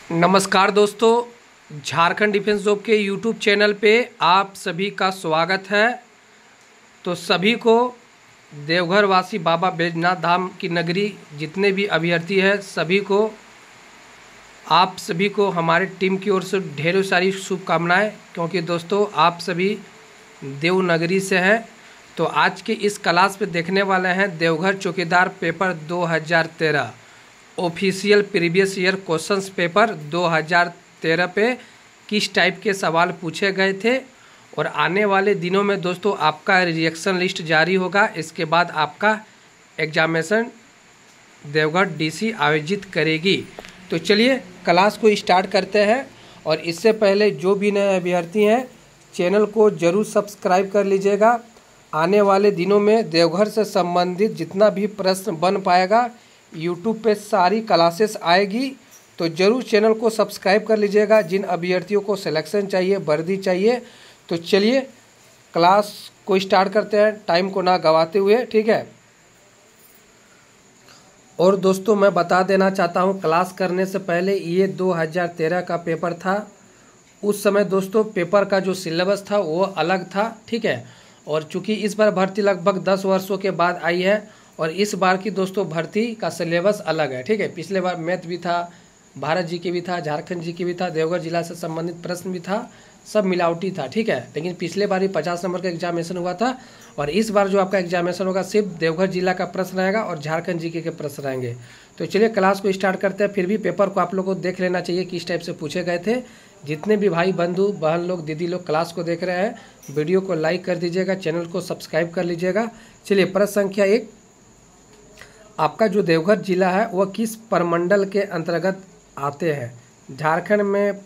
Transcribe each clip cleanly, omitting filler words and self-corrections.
नमस्कार दोस्तों, Jharkhand defence job के यूट्यूब चैनल पे आप सभी का स्वागत है। तो सभी को देवघर वासी बाबा बैजनाथ धाम की नगरी जितने भी अभ्यर्थी हैं सभी को आप सभी को हमारे टीम की ओर से ढेरों सारी शुभकामनाएं, क्योंकि दोस्तों आप सभी देवनगरी से हैं। तो आज के इस क्लास पे देखने वाले हैं देवघर चौकीदार paper 2013 official previous year questions paper 2013 पे किस टाइप के सवाल पूछे गए थे। और आने वाले दिनों में दोस्तों आपका रिएक्शन लिस्ट जारी होगा। इसके बाद आपका एग्जामिनेशन देवघर डीसी आयोजित करेगी। तो चलिए क्लास को स्टार्ट करते हैं। और इससे पहले जो भी नए अभ्यर्थी हैं चैनल को ज़रूर सब्सक्राइब कर लीजिएगा। आने वाले दिनों में देवघर से संबंधित जितना भी प्रश्न बन पाएगा यूट्यूब पे सारी क्लासेस आएगी, तो ज़रूर चैनल को सब्सक्राइब कर लीजिएगा। जिन अभ्यर्थियों को सिलेक्शन चाहिए, वर्दी चाहिए, तो चलिए क्लास को स्टार्ट करते हैं टाइम को ना गवाते हुए, ठीक है। और दोस्तों मैं बता देना चाहता हूँ क्लास करने से पहले ये 2013 का पेपर था। उस समय दोस्तों पेपर का जो सिलेबस था वो अलग था, ठीक है। और चूँकि इस बार भर्ती लगभग 10 वर्षों के बाद आई है और इस बार की दोस्तों भर्ती का सिलेबस अलग है, ठीक है। पिछले बार मैथ भी था, भारत जी के भी था, झारखंड जी के भी था, देवघर जिला से संबंधित प्रश्न भी था, सब मिलावटी था, ठीक है। लेकिन पिछले बार ही 50 नंबर का एग्जामिनेशन हुआ था और इस बार जो आपका एग्जामिनेशन होगा सिर्फ देवघर जिला का प्रश्न रहेगा और झारखंड जी के प्रश्न रहेंगे। तो चलिए क्लास को स्टार्ट करते हैं। फिर भी पेपर को आप लोग को देख लेना चाहिए किस टाइप से पूछे गए थे। जितने भी भाई बंधु बहन लोग दीदी लोग क्लास को देख रहे हैं वीडियो को लाइक कर दीजिएगा, चैनल को सब्सक्राइब कर लीजिएगा। चलिए प्रश्न संख्या 1, आपका जो देवघर जिला है वह किस प्रमंडल के अंतर्गत आते हैं। झारखंड में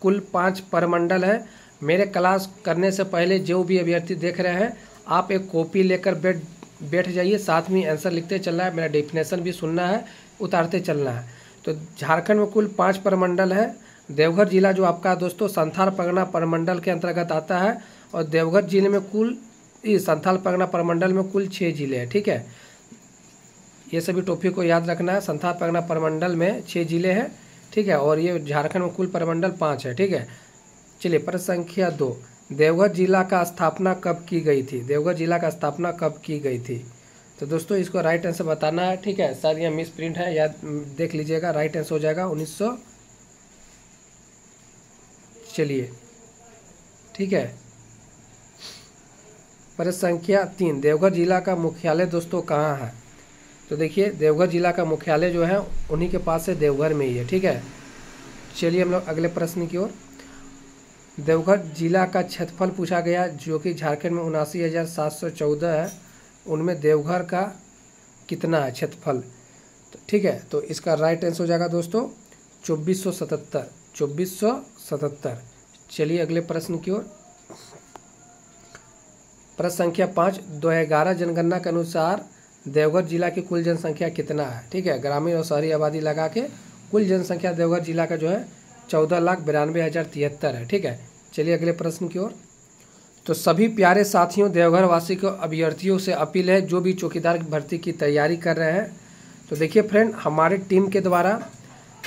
कुल 5 प्रमंडल है। मेरे क्लास करने से पहले जो भी अभ्यर्थी देख रहे हैं आप एक कॉपी लेकर बैठ जाइए, साथ में आंसर लिखते चलना है, मेरा डेफिनेशन भी सुनना है, उतारते चलना है। तो झारखंड में कुल 5 प्रमंडल है। देवघर जिला जो आपका दोस्तों संथाल परगना प्रमंडल के अंतर्गत आता है और देवघर जिले में कुल संथाल परगना प्रमंडल में कुल 6 जिले हैं, ठीक है। ये सभी टॉपिक को याद रखना है। संथाल परगना प्रमंडल में 6 जिले हैं, ठीक है। और ये झारखंड में कुल प्रमंडल 5 है, ठीक है। चलिए प्रश्न संख्या 2, देवघर जिला का स्थापना कब की गई थी। देवघर जिला का स्थापना कब की गई थी। तो दोस्तों इसको राइट आंसर बताना है, ठीक है। सर ये मिस प्रिंट है, याद देख लीजिएगा, राइट आंसर हो जाएगा 1900। चलिए ठीक है। प्रश्न संख्या 3, देवघर जिला का मुख्यालय दोस्तों कहाँ है। तो देखिए देवघर जिला का मुख्यालय जो है उन्हीं के पास है, देवघर में ही है, ठीक है। चलिए हम लोग अगले प्रश्न की ओर। देवघर जिला का क्षेत्रफल पूछा गया जो कि झारखंड में 79,714 है। उनमें देवघर का कितना है क्षेत्रफल, तो ठीक है। तो इसका राइट आंसर हो जाएगा दोस्तों 2477। चलिए अगले प्रश्न की ओर। प्रश्न संख्या 5, 2011 जनगणना के अनुसार देवघर जिला की कुल जनसंख्या कितना है, ठीक है। ग्रामीण और शहरी आबादी लगा के कुल जनसंख्या देवघर जिला का जो है 14,92,073 है, ठीक है। चलिए अगले प्रश्न की ओर। तो सभी प्यारे साथियों देवघर वासी को अभ्यर्थियों से अपील है जो भी चौकीदार भर्ती की तैयारी कर रहे हैं। तो देखिए फ्रेंड, हमारे टीम के द्वारा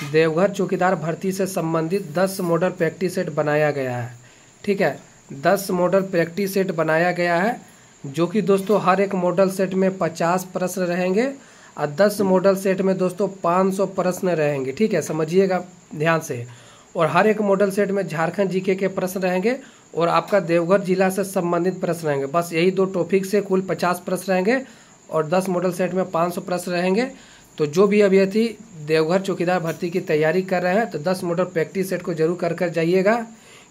देवघर चौकीदार भर्ती से संबंधित 10 मॉडल प्रैक्टिस सेट बनाया गया है, ठीक है। 10 मॉडल प्रैक्टिस सेट बनाया गया है जो कि दोस्तों हर एक मॉडल सेट में 50 प्रश्न रहेंगे और 10 मॉडल सेट में दोस्तों 500 प्रश्न रहेंगे, ठीक है। समझिएगा ध्यान से। और हर एक मॉडल सेट में झारखंड जीके के प्रश्न रहेंगे और आपका देवघर जिला से संबंधित प्रश्न रहेंगे। बस यही 2 टॉपिक से कुल 50 प्रश्न रहेंगे और 10 मॉडल सेट में 500 प्रश्न रहेंगे। तो जो भी अभ्यर्थी देवघर चौकीदार भर्ती की तैयारी कर रहे हैं तो 10 मॉडल प्रैक्टिस सेट को जरूर कर जाइएगा,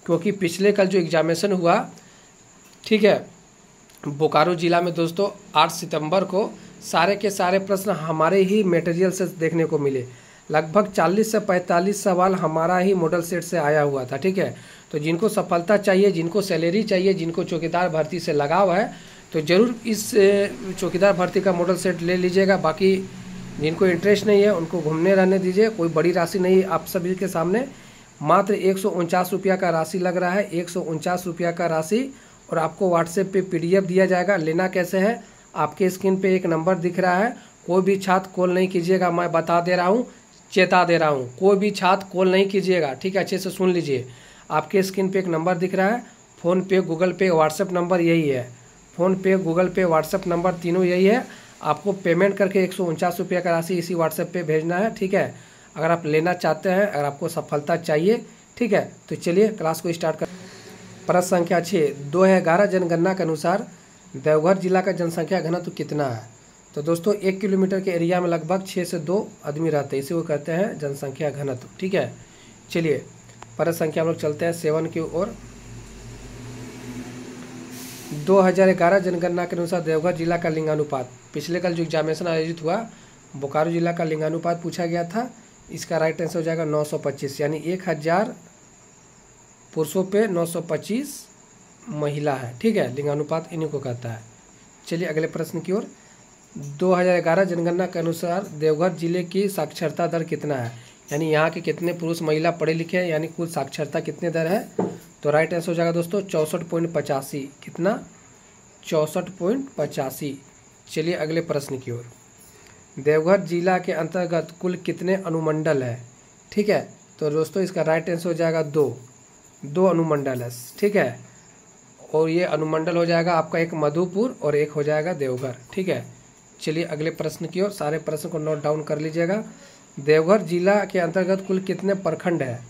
क्योंकि पिछले कल जो एग्जामिनेशन हुआ, ठीक है, बोकारो जिला में दोस्तों 8 सितंबर को सारे के सारे प्रश्न हमारे ही मटेरियल से देखने को मिले। लगभग 40 से 45 सवाल हमारा ही मॉडल सेट से आया हुआ था, ठीक है। तो जिनको सफलता चाहिए, जिनको सैलरी चाहिए, जिनको चौकीदार भर्ती से लगाव है, तो ज़रूर इस चौकीदार भर्ती का मॉडल सेट ले लीजिएगा। बाकी जिनको इंटरेस्ट नहीं है उनको घूमने रहने दीजिए। कोई बड़ी राशि नहीं, आप सभी के सामने मात्र 149 रुपया का राशि लग रहा है, 149 रुपया का राशि। और आपको व्हाट्सएप पे PDF दिया जाएगा। लेना कैसे है, आपके स्क्रीन पे एक नंबर दिख रहा है, कोई भी छात्र कॉल नहीं कीजिएगा, मैं बता दे रहा हूँ। चेता दे रहा हूँ, कोई भी छात्र कॉल नहीं कीजिएगा, ठीक है, अच्छे से सुन लीजिए। आपके स्क्रीन पे एक नंबर दिख रहा है, फ़ोनपे, गूगल पे, व्हाट्सएप नंबर यही है। फ़ोनपे, गूगल पे, व्हाट्सएप नंबर तीनों यही है। आपको पेमेंट करके 149 रुपये का राशि इसी व्हाट्सएप पे भेजना है, ठीक है। अगर आप लेना चाहते हैं, अगर आपको सफलता चाहिए, ठीक है, तो चलिए क्लास को स्टार्ट कर। प्रश्न संख्या 6, 2011 जनगणना के अनुसार देवघर जिला का जनसंख्या घनत्व कितना है? तो दोस्तों 1 किलोमीटर के एरिया में लगभग 6 से 2 आदमी रहते हैं, इसी को कहते हैं जनसंख्या घनत्व, ठीक है। चलिए प्रश्न संख्या हम लोग चलते हैं 7 की ओर। 2011 जनगणना के अनुसार देवघर जिला का लिंगानुपात, पिछले कल जो एग्जामिनेशन आयोजित हुआ बोकारो जिला का लिंगानुपात पूछा गया था। इसका राइट आंसर हो जाएगा 925, यानी 1000 पुरुषों पे 925 महिला है, ठीक है। लिंगानुपात इन्हीं को कहता है। चलिए अगले प्रश्न की ओर। 2011 जनगणना के अनुसार देवघर जिले की साक्षरता दर कितना है? यानी यहाँ के कितने पुरुष महिला पढ़े लिखे हैं, यानी कुल साक्षरता कितने दर है? तो राइट आंसर हो जाएगा दोस्तों 64.85। कितना? 64.85। चलिए अगले प्रश्न की ओर। देवघर जिला के अंतर्गत कुल कितने अनुमंडल है? ठीक है, तो दोस्तों इसका राइट आंसर हो जाएगा 2 अनुमंडल है, ठीक है। और ये अनुमंडल हो जाएगा आपका एक मधुपुर और एक हो जाएगा देवघर, ठीक है। चलिए अगले प्रश्न की ओर, सारे प्रश्न को नोट डाउन कर लीजिएगा। देवघर जिला के अंतर्गत कुल कितने प्रखंड है?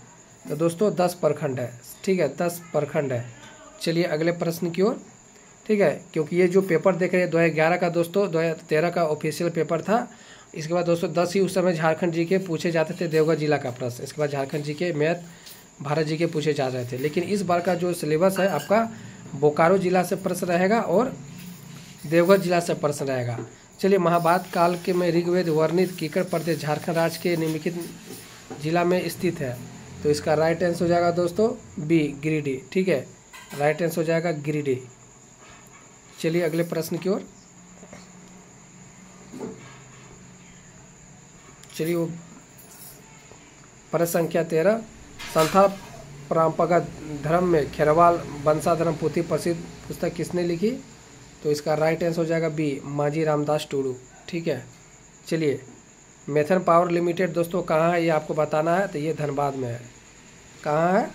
तो दोस्तों 10 प्रखंड है, ठीक है, 10 प्रखंड है। चलिए अगले प्रश्न की ओर, ठीक है, क्योंकि ये जो पेपर देख रहे हैं 2011 का दोस्तों 2013 का ऑफिशियल पेपर था। इसके बाद दोस्तों 10 ही उस समय झारखंड जी के पूछे जाते थे देवघर जिला का प्रश्न। इसके बाद झारखंड जी के, मैथ, भारत जी के पूछे जा रहे थे। लेकिन इस बार का जो सिलेबस है आपका बोकारो जिला से प्रश्न रहेगा और देवघर जिला से प्रश्न रहेगा। चलिए महाभारत काल के में ऋग्वेद वर्णित कीकट प्रदेश झारखंड राज्य के निम्नलिखित जिला में स्थित है। तो इसका राइट आंसर हो जाएगा दोस्तों बी, गिरिडीह, ठीक है। राइट आंसर हो जाएगा गिरिडीह। चलिए अगले प्रश्न की ओर। चलिए वो प्रश्न संख्या 13, संथाल परंपरागत धर्म में खेरवाल वंशाधर्म पोथी प्रसिद्ध पुस्तक किसने लिखी? तो इसका राइट आंसर हो जाएगा बी, मांझी रामदास टुडू, ठीक है। चलिए मेथन पावर लिमिटेड दोस्तों कहाँ है ये आपको बताना है। तो ये धनबाद में है। कहाँ है?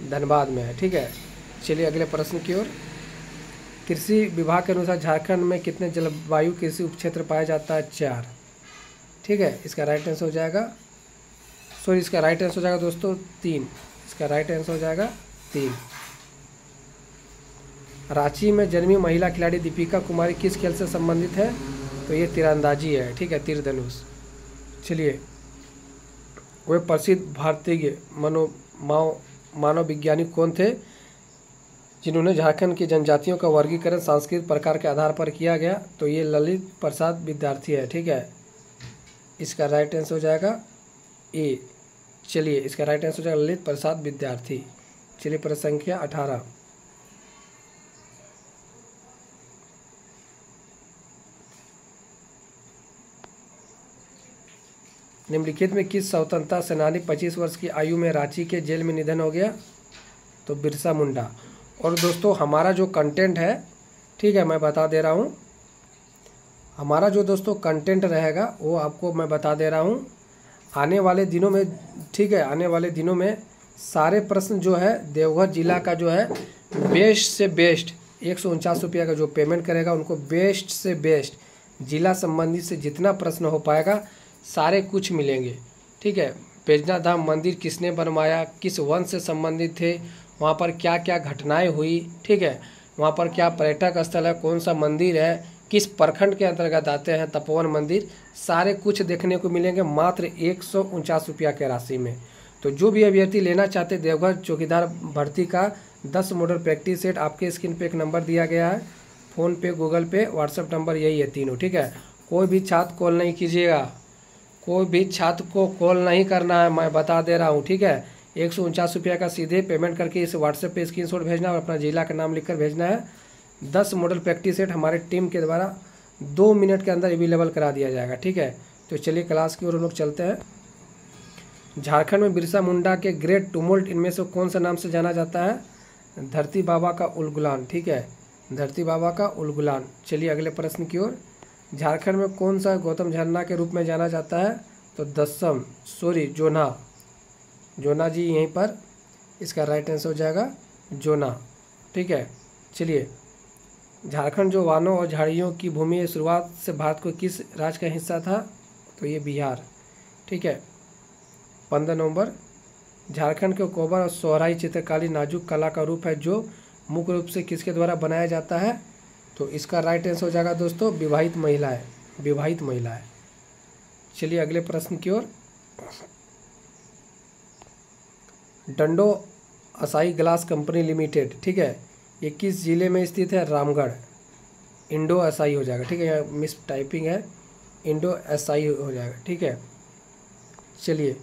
धनबाद में है, ठीक है। चलिए अगले प्रश्न की ओर। कृषि विभाग के अनुसार झारखंड में कितने जलवायु कृषि उपक्षेत्र पाया जाता है? 4, ठीक है। इसका राइट आंसर हो जाएगा, सॉरी इसका राइट आंसर हो जाएगा दोस्तों 3। इसका राइट आंसर हो जाएगा 3। रांची में जन्मी महिला खिलाड़ी दीपिका कुमारी किस खेल से संबंधित है? तो ये तीरंदाजी है, ठीक है, तीर धनुष। चलिए वे प्रसिद्ध भारतीय मानव वैज्ञानिक कौन थे जिन्होंने झारखंड की जनजातियों का वर्गीकरण सांस्कृतिक प्रकार के आधार पर किया गया? तो ये ललित प्रसाद विद्यार्थी है, ठीक है। इसका राइट आंसर हो जाएगा ए। चलिए इसका राइट आंसर हो जाएगा ललित प्रसाद विद्यार्थी। चलिए प्रश्न संख्या 18, निम्नलिखित में किस स्वतंत्रता सेनानी 25 वर्ष की आयु में रांची के जेल में निधन हो गया? तो बिरसा मुंडा। और दोस्तों हमारा जो कंटेंट है, ठीक है, मैं बता दे रहा हूँ, हमारा जो दोस्तों कंटेंट रहेगा वो आपको मैं बता दे रहा हूँ आने वाले दिनों में, ठीक है। आने वाले दिनों में सारे प्रश्न जो है देवघर जिला का जो है बेस्ट से बेस्ट 149 रुपये का जो पेमेंट करेगा उनको बेस्ट से बेस्ट जिला संबंधित से जितना प्रश्न हो पाएगा सारे कुछ मिलेंगे, ठीक है। बैजनाथ धाम मंदिर किसने बनवाया, किस वंश से संबंधित थे, वहाँ पर क्या क्या घटनाएं हुई, ठीक है, वहाँ पर क्या पर्यटक स्थल है, कौन सा मंदिर है, किस प्रखंड के अंतर्गत आते हैं तपोवन मंदिर, सारे कुछ देखने को मिलेंगे मात्र 149 रुपया के राशि में। तो जो भी अभ्यर्थी लेना चाहते देवघर चौकीदार भर्ती का 10 मॉडल प्रैक्टिस सेट, आपके स्क्रीन पे एक नंबर दिया गया है, फ़ोन पे, गूगल पे, व्हाट्सएप नंबर यही है तीनों, ठीक है। कोई भी छात्र कॉल नहीं कीजिएगा, कोई भी छात्र को कॉल नहीं करना है, मैं बता दे रहा हूँ, ठीक है। 149 रुपये का सीधे पेमेंट करके इस व्हाट्सएप पे स्क्रीनशॉट भेजना और अपना जिला का नाम लिखकर भेजना है। 10 मॉडल प्रैक्टिस सेट हमारे टीम के द्वारा 2 मिनट के अंदर अवेलेबल करा दिया जाएगा, ठीक है। तो चलिए क्लास की ओर हम लोग चलते हैं। झारखंड में बिरसा मुंडा के ग्रेट टुमुल्ट इनमें से कौन सा नाम से जाना जाता है? धरती बाबा का उलगुलान, ठीक है, धरती बाबा का उलगुलान। चलिए अगले प्रश्न की ओर। झारखंड में कौन सा गौतम झरना के रूप में जाना जाता है? तो दसम सॉरी जोना, जोना जी यहीं पर इसका राइट आंसर हो जाएगा जोना। ठीक है, चलिए झारखंड जो वानों और झाड़ियों की भूमि है, शुरुआत से भारत को किस राज्य का हिस्सा था? तो ये बिहार। ठीक है, 15 नवंबर, झारखंड के कोबर और सोहराई चित्रकारी नाजुक कला का रूप है जो मुख्य रूप से किसके द्वारा बनाया जाता है? तो इसका राइट आंसर हो जाएगा दोस्तों विवाहित महिलाएं, विवाहित महिलाएं। चलिए अगले प्रश्न की ओर। डंडो असाई ग्लास कंपनी लिमिटेड, ठीक है, ये किस जिले में स्थित है? रामगढ़। इंडो असाई हो जाएगा, ठीक है, यहाँ मिस टाइपिंग है, इंडो असाई हो जाएगा। ठीक है, चलिए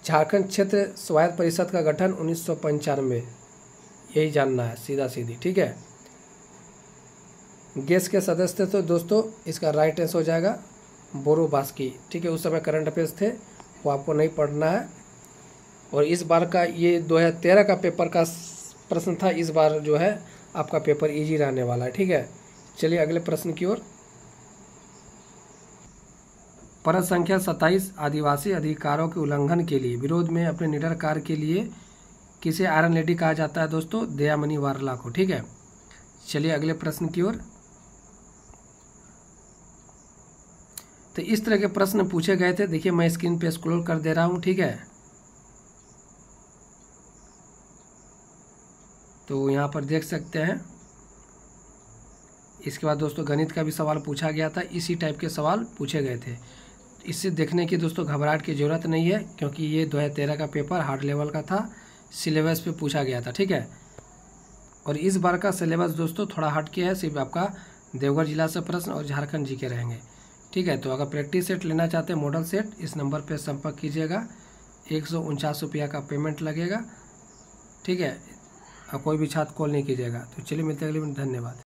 झारखंड क्षेत्र स्वायत्त परिषद का गठन 1995, यही जानना है सीधा सीधी। ठीक है, गेस्ट के सदस्य तो दोस्तों इसका राइट आंसर हो जाएगा बोरो बास्की। ठीक है, उस समय करंट अफेयर्स थे, वो आपको नहीं पढ़ना है। और इस बार का ये 2013 का पेपर का प्रश्न था, इस बार जो है आपका पेपर इजी रहने वाला है। ठीक है, चलिए अगले प्रश्न की ओर। परत संख्या 27 आदिवासी अधिकारों के उल्लंघन के लिए विरोध में अपने निडर कार्य के लिए किसे आयरन लेडी कहा जाता है? दोस्तों दयामणि वारला को। ठीक है, चलिए अगले प्रश्न की ओर। तो इस तरह के प्रश्न पूछे गए थे, देखिए मैं स्क्रीन पे स्क्रॉल कर दे रहा हूं। ठीक है, तो यहाँ पर देख सकते हैं। इसके बाद दोस्तों गणित का भी सवाल पूछा गया था, इसी टाइप के सवाल पूछे गए थे। इससे देखने की दोस्तों घबराहट की ज़रूरत नहीं है, क्योंकि ये 2013 का पेपर हार्ड लेवल का था, सिलेबस पे पूछा गया था। ठीक है, और इस बार का सिलेबस दोस्तों थोड़ा हट के है, सिर्फ आपका देवघर जिला से प्रश्न और झारखंड जी के रहेंगे। ठीक है, तो अगर प्रैक्टिस सेट लेना चाहते हैं मॉडल सेट, इस नंबर पर संपर्क कीजिएगा। 149 रुपया का पेमेंट लगेगा। ठीक है, और कोई भी छात्र कॉल नहीं कीजिएगा। तो चलिए मिलते हैं अगले दिन, धन्यवाद।